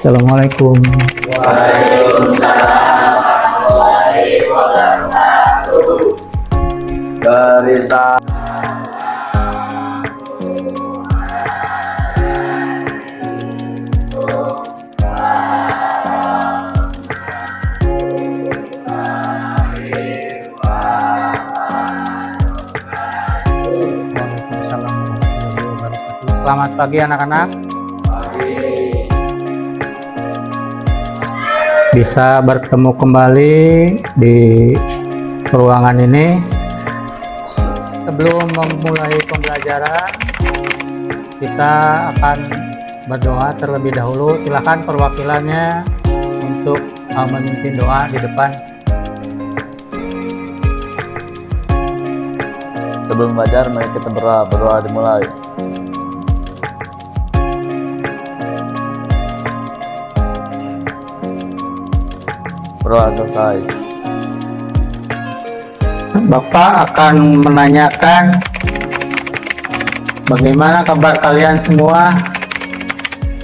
Assalamualaikum. Waalaikumsalam warahmatullahi wabarakatuh. Barisan. Waalaikumsalam warahmatullahi wabarakatuh. Selamat pagi anak-anak. Bisa bertemu kembali di ruangan ini. Sebelum memulai pembelajaran, kita akan berdoa terlebih dahulu. Silakan perwakilannya untuk memimpin doa di depan. Sebelum belajar, mari kita berdoa dimulai. Berdoa selesai. Bapak akan menanyakan bagaimana kabar kalian semua?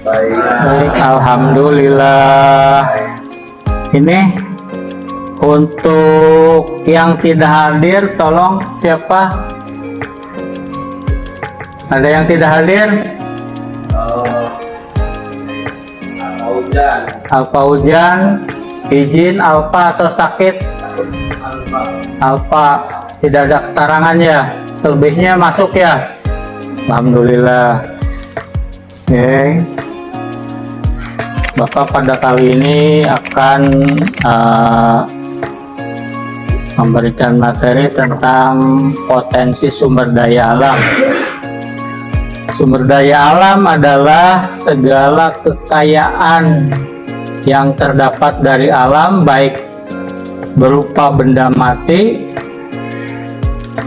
Baik, alhamdulillah. Ini untuk yang tidak hadir, tolong siapa? Ada yang tidak hadir? Alfa Hujan. Izin Alfa atau sakit? Alfa. Tidak ada keterangan ya? Selebihnya masuk ya? Alhamdulillah. Oke. Bapak pada kali ini akan memberikan materi tentang potensi sumber daya alam. Sumber daya alam adalah segala kekayaan yang terdapat dari alam, baik berupa benda mati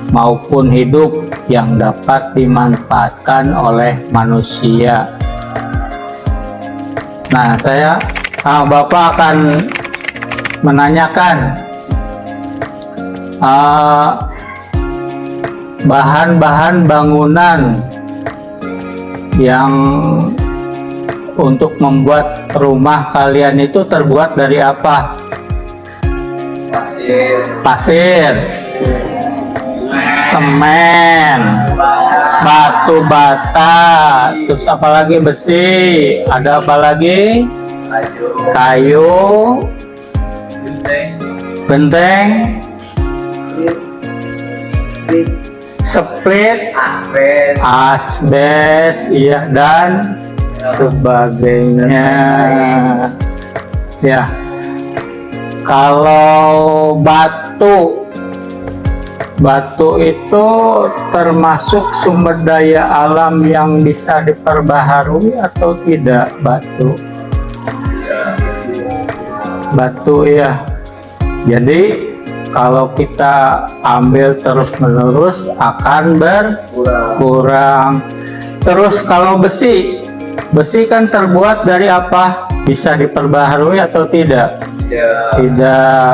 maupun hidup yang dapat dimanfaatkan oleh manusia. Nah, Bapak akan menanyakan bahan-bahan bangunan yang untuk membuat rumah kalian itu terbuat dari apa? Pasir, semen, batu bata, terus apa lagi? Besi, ada apa lagi? Kayu, benteng, split, asbes, iya, dan sebagainya. Ya, kalau batu itu termasuk sumber daya alam yang bisa diperbaharui atau tidak? Batu ya. Jadi kalau kita ambil terus-menerus akan berkurang. Terus kalau besi kan terbuat dari apa? Bisa diperbaharui atau tidak? Tidak.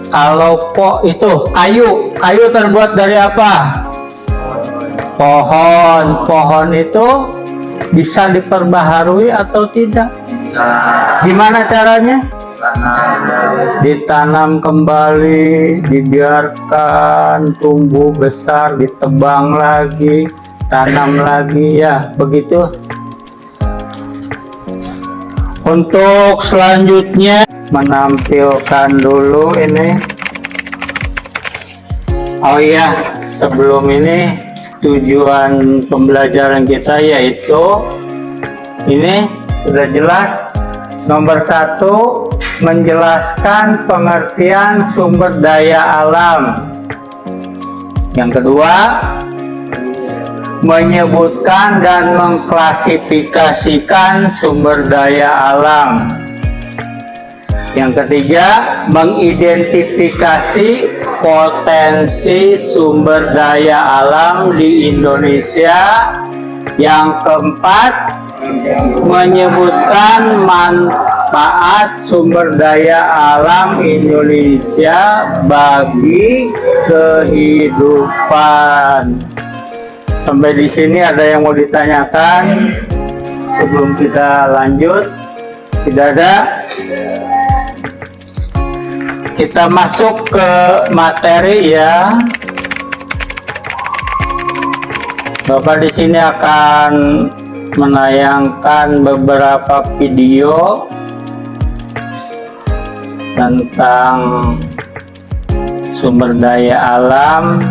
Kalau kayu terbuat dari apa? Pohon itu bisa diperbaharui atau tidak? Gimana caranya? Ditanam kembali, dibiarkan tumbuh besar, ditebang lagi, tanam lagi, ya begitu. Untuk selanjutnya menampilkan dulu ini. Oh iya, sebelum ini tujuan pembelajaran kita yaitu ini sudah jelas. Nomor 1, menjelaskan pengertian sumber daya alam. Yang kedua, menyebutkan dan mengklasifikasikan sumber daya alam. Yang ketiga, mengidentifikasi potensi sumber daya alam di Indonesia. Yang keempat, menyebutkan manfaat sumber daya alam Indonesia bagi kehidupan. Sampai di sini ada yang mau ditanyakan sebelum kita lanjut? Tidak ada? Kita masuk ke materi ya. Bapak di sini akan menayangkan beberapa video tentang sumber daya alam,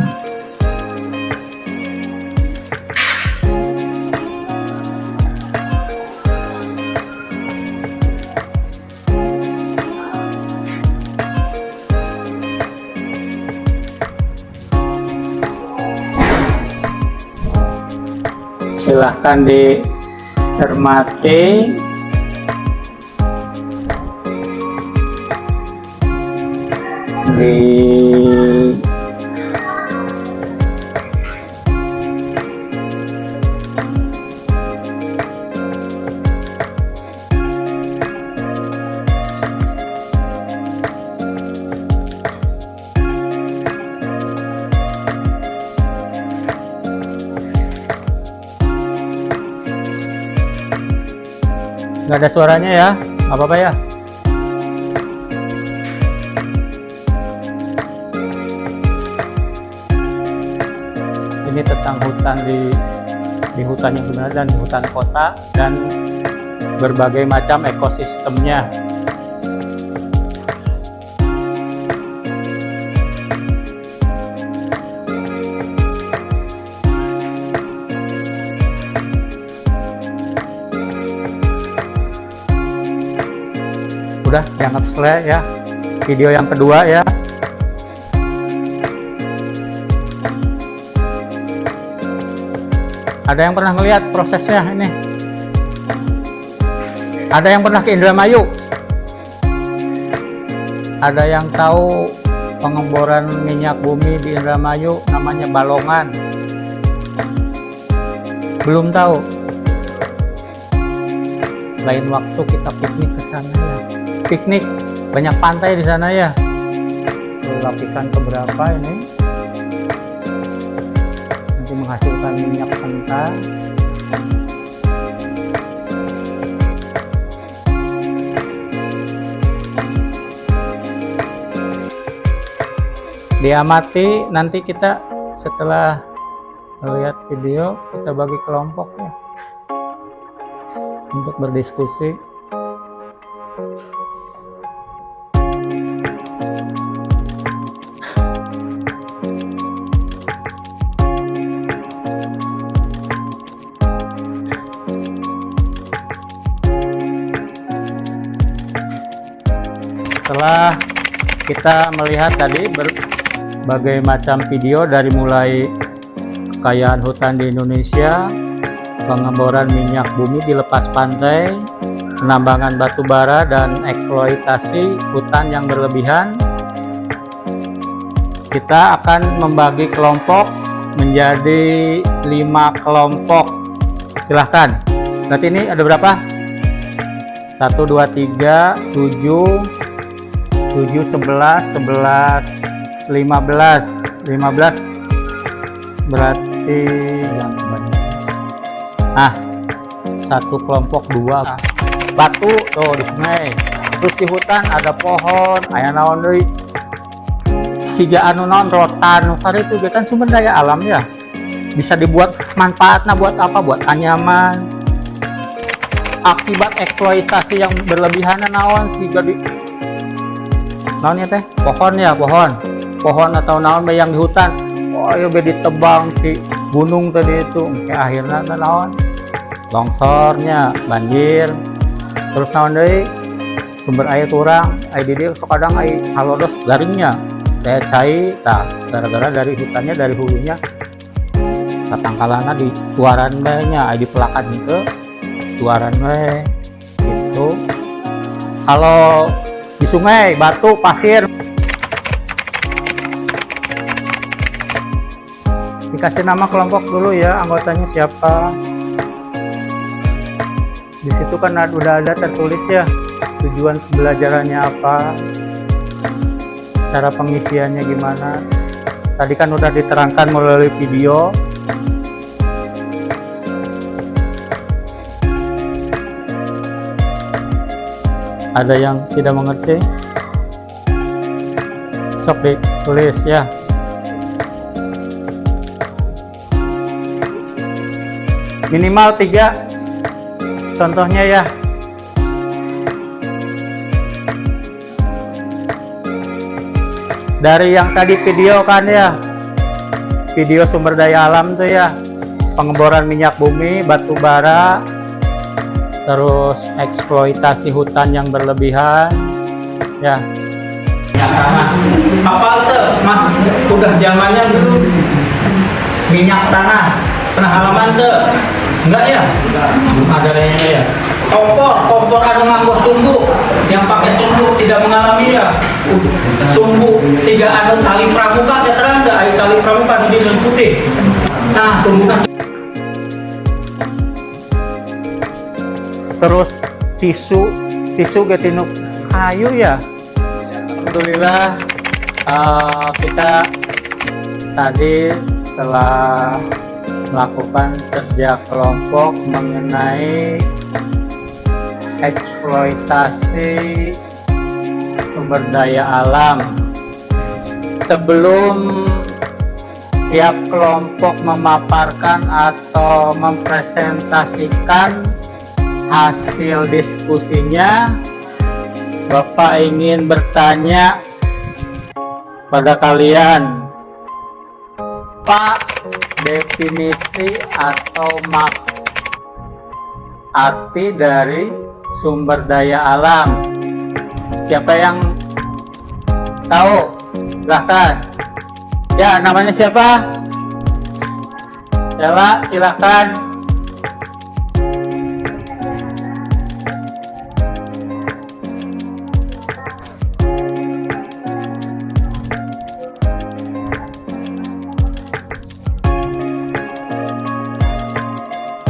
silahkan dicermati. Nggak ada suaranya ya, nggak apa-apa ya. Ini tentang hutan di hutan yang benar dan di hutan kota dan berbagai macam ekosistemnya. Udah dianggap selesai ya video yang kedua ya. Ada yang pernah melihat prosesnya ini? Ada yang pernah ke Indramayu? Ada yang tahu pengeboran minyak bumi di Indramayu namanya Balongan? Belum tahu? Lain waktu kita piknik ke sana ya. Piknik, banyak pantai di sana ya. Lapisan keberapa ini? Nanti menghasilkan minyak mentah. Diamati, nanti kita setelah melihat video kita bagi kelompok ya untuk berdiskusi. Setelah kita melihat tadi berbagai macam video dari mulai kekayaan hutan di Indonesia, pengeboran minyak bumi di lepas pantai, penambangan batu bara dan eksploitasi hutan yang berlebihan, kita akan membagi kelompok menjadi 5 kelompok. Silahkan. Berarti ini ada berapa? 1, 2, 3, 7, 11, 11, 15 berarti yang banyak. Satu kelompok 2 batu tuh di sungai, terus di hutan ada pohon aya naon deui siga anu naon rotan kari itu kan sumber daya alam ya, bisa dibuat manfaatnya buat apa, buat anyaman. Akibat eksploitasi yang berlebihan naon siga di naonnya teh pohon ya, pohon atau naon yang di hutan, oh ya be ditebang di gunung tadi itu, kayak akhirnya naon longsornya, banjir, terus naon deui sumber air kurang, air di dieu sok kadang air halodos garingnya teh cai tah gara-gara dari hutannya, dari hulunya tatangkalana di tuaran we nya, air di pelakan itu tuaran we gitu. Kalau di sungai batu pasir dikasih nama kelompok dulu ya, anggotanya siapa. Di situ kan udah ada tertulis ya tujuan pembelajarannya apa, cara pengisiannya gimana. Tadi kan udah diterangkan melalui video. Ada yang tidak mengerti? Sok ditulis ya. Minimal 3 contohnya ya. Dari yang tadi video kan ya, video sumber daya alam tuh ya, pengeboran minyak bumi, batu bara, terus eksploitasi hutan yang berlebihan ya. Ya kapal tuh mah udah zamannya dulu minyak tanah pernah halaman tuh enggak ya? Belum ada kayaknya ya. Kompor ada nganggo sumbu, yang pakai sumbu tidak mengalami ya. Sumbu tiga anu tali pramuka terang enggak? Ayo tali pramuka di putih. Nah sumbu kan. Terus tisu getinu kayu ya. Alhamdulillah kita tadi telah melakukan kerja kelompok mengenai eksploitasi sumber daya alam. Sebelum tiap kelompok memaparkan atau mempresentasikan hasil diskusinya, Bapak ingin bertanya pada kalian, Pak, definisi atau arti dari sumber daya alam. Siapa yang tahu? Silahkan. Ya, namanya siapa? Ella, silahkan.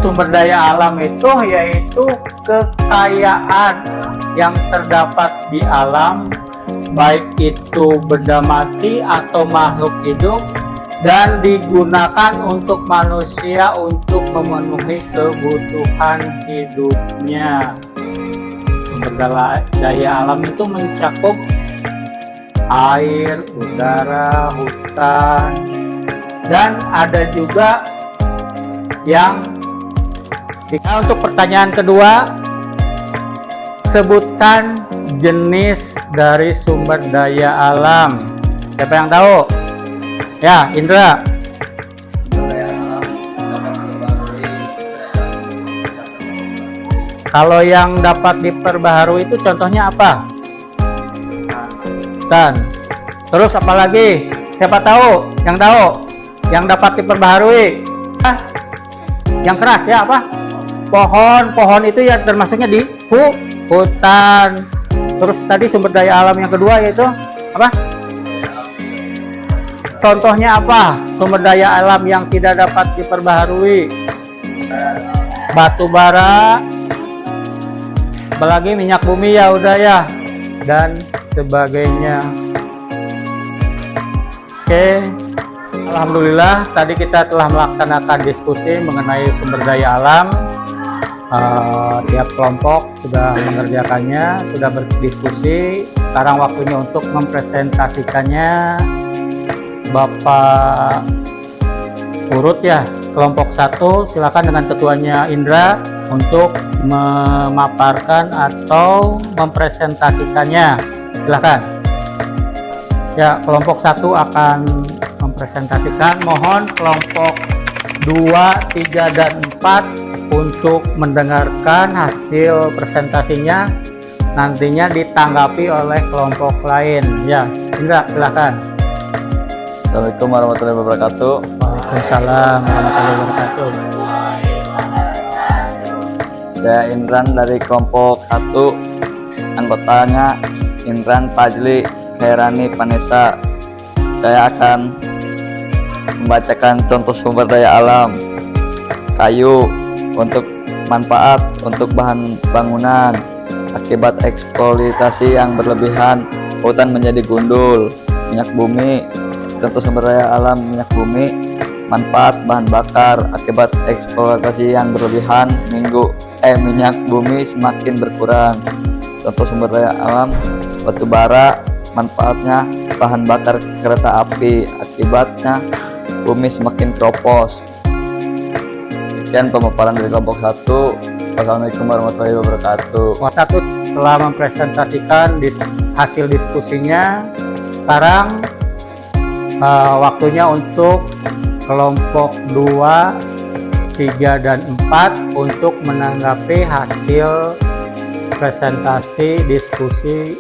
Sumber daya alam itu yaitu kekayaan yang terdapat di alam, baik itu benda mati atau makhluk hidup, dan digunakan untuk manusia untuk memenuhi kebutuhan hidupnya. Sumber daya alam itu mencakup air, udara, hutan, dan ada juga yang untuk pertanyaan kedua, sebutkan jenis dari sumber daya alam. Siapa yang tahu? Ya, Indra. Kalau yang dapat diperbaharui itu contohnya apa? Dan terus apa lagi? Siapa tahu? Yang tahu? Yang dapat diperbaharui? Yang keras ya apa? Pohon itu ya termasuknya di hutan. Terus tadi sumber daya alam yang kedua yaitu apa? Contohnya apa? Sumber daya alam yang tidak dapat diperbaharui. Batu bara, apalagi minyak bumi ya udah ya, dan sebagainya. Oke, alhamdulillah tadi kita telah melaksanakan diskusi mengenai sumber daya alam. Tiap kelompok sudah mengerjakannya, sudah berdiskusi. Sekarang waktunya untuk mempresentasikannya. Bapak urut ya, kelompok 1 silakan dengan ketuanya Indra untuk memaparkan atau mempresentasikannya. Silakan. Ya, kelompok 1 akan mempresentasikan. Mohon kelompok 2, 3, dan 4 untuk mendengarkan hasil presentasinya, nantinya ditanggapi oleh kelompok lain. Ya, Indra, silakan. Assalamualaikum warahmatullahi wabarakatuh. Waalaikumsalam warahmatullahi wabarakatuh. Saya Indran dari kelompok 1. Anggotanya Indran Fajli Khairani Vanessa. Saya akan membacakan contoh sumber daya alam. Kayu untuk manfaat untuk bahan bangunan, Akibat eksploitasi yang berlebihan, hutan menjadi gundul. Minyak bumi, contoh sumber daya alam minyak bumi. Manfaat bahan bakar, akibat eksploitasi yang berlebihan, minyak bumi semakin berkurang. Contoh sumber daya alam batu bara, manfaatnya bahan bakar kereta api, akibatnya bumi semakin keropos. Sekian pemaparan dari kelompok 1. Wassalamualaikum warahmatullahi wabarakatuh. Kelompok 1 telah mempresentasikan hasil diskusinya. Sekarang waktunya untuk kelompok 2, 3, dan 4 untuk menanggapi hasil presentasi diskusi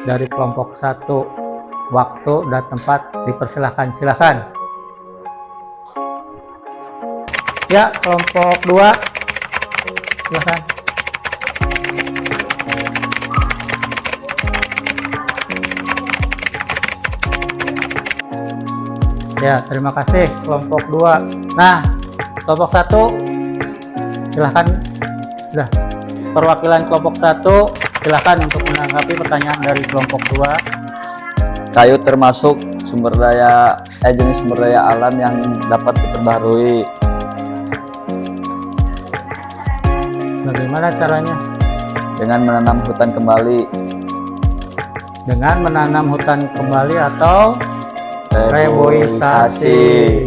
dari kelompok 1. Waktu dan tempat dipersilahkan. Silakan. Ya, kelompok 2. Silakan. Ya, terima kasih kelompok 2. Nah, kelompok 1 silakan. Sudah. Perwakilan kelompok 1 silakan untuk menanggapi pertanyaan dari kelompok 2. Kayu termasuk jenis sumber daya alam yang dapat diperbaharui. Bagaimana caranya? Dengan menanam hutan kembali. Dengan menanam hutan kembali atau reboisasi.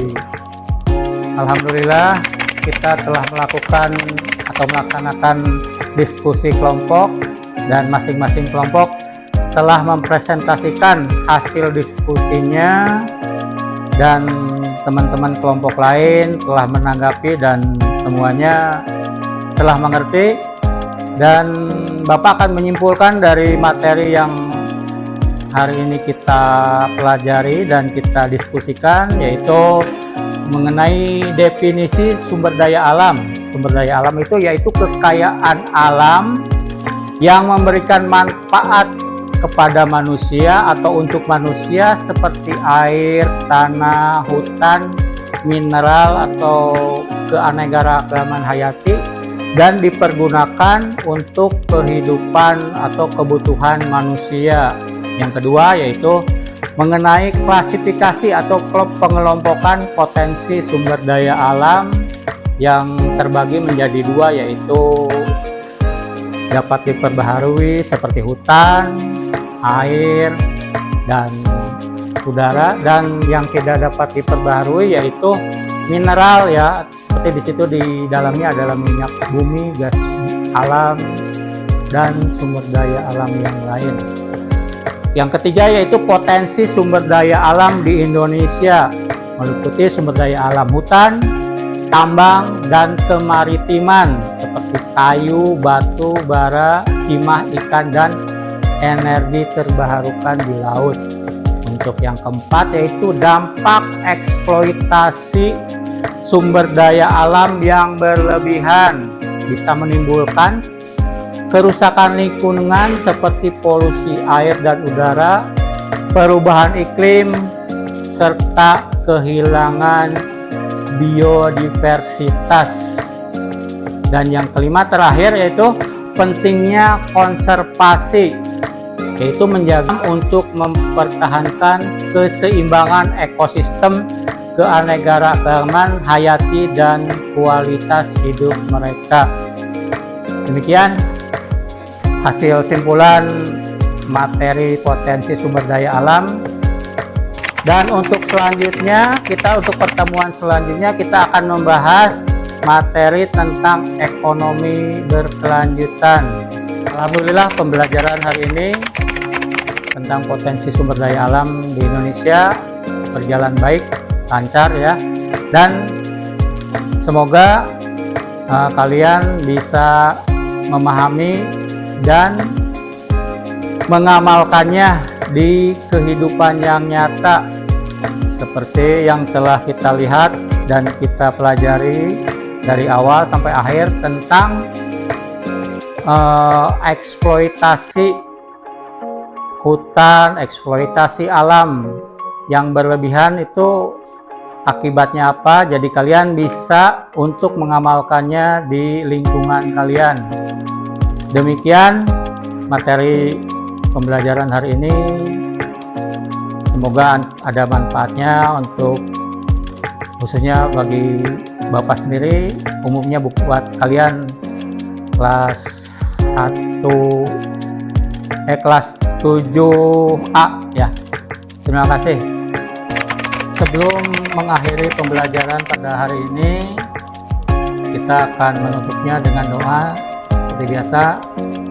Alhamdulillah kita telah melakukan atau melaksanakan diskusi kelompok dan masing-masing kelompok telah mempresentasikan hasil diskusinya dan teman-teman kelompok lain telah menanggapi dan semuanya telah mengerti, dan Bapak akan menyimpulkan dari materi yang hari ini kita pelajari dan kita diskusikan, yaitu mengenai definisi sumber daya alam. Sumber daya alam itu yaitu kekayaan alam yang memberikan manfaat kepada manusia atau untuk manusia seperti air, tanah, hutan, mineral atau keanekaragaman hayati, dan dipergunakan untuk kehidupan atau kebutuhan manusia. Yang kedua yaitu mengenai klasifikasi atau pengelompokan potensi sumber daya alam yang terbagi menjadi dua, yaitu dapat diperbaharui seperti hutan, air, dan udara, dan yang tidak dapat diperbaharui yaitu mineral, ya, seperti di situ di dalamnya adalah minyak bumi, gas alam, dan sumber daya alam yang lain. Yang ketiga yaitu potensi sumber daya alam di Indonesia, meliputi sumber daya alam hutan, tambang, dan kemaritiman seperti kayu, batu bara, timah, ikan, dan energi terbarukan di laut. Untuk yang keempat yaitu dampak eksploitasi sumber daya alam yang berlebihan bisa menimbulkan kerusakan lingkungan seperti polusi air dan udara, perubahan iklim, serta kehilangan biodiversitas. Dan yang kelima terakhir yaitu pentingnya konservasi, yaitu menjaga untuk mempertahankan keseimbangan ekosistem, keanekaragaman hayati, dan kualitas hidup mereka. Demikian hasil simpulan materi potensi sumber daya alam. Dan untuk selanjutnya, untuk pertemuan selanjutnya kita akan membahas materi tentang ekonomi berkelanjutan. Alhamdulillah pembelajaran hari ini tentang potensi sumber daya alam di Indonesia berjalan baik, lancar ya, dan semoga kalian bisa memahami dan mengamalkannya di kehidupan yang nyata seperti yang telah kita lihat dan kita pelajari dari awal sampai akhir tentang eksploitasi hutan, eksploitasi alam yang berlebihan itu akibatnya apa. Jadi kalian bisa untuk mengamalkannya di lingkungan kalian. Demikian materi pembelajaran hari ini. Semoga ada manfaatnya untuk khususnya bagi Bapak sendiri, umumnya buat kalian kelas 7A ya. Terima kasih. Sebelum mengakhiri pembelajaran pada hari ini, kita akan menutupnya dengan doa seperti biasa.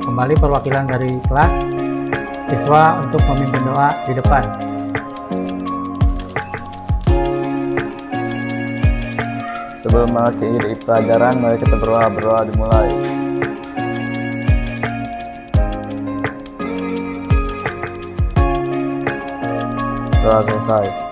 Kembali perwakilan dari kelas siswa untuk memimpin doa di depan. Sebelum mengakhiri pelajaran, mari kita berdoa dimulai. Doa selesai.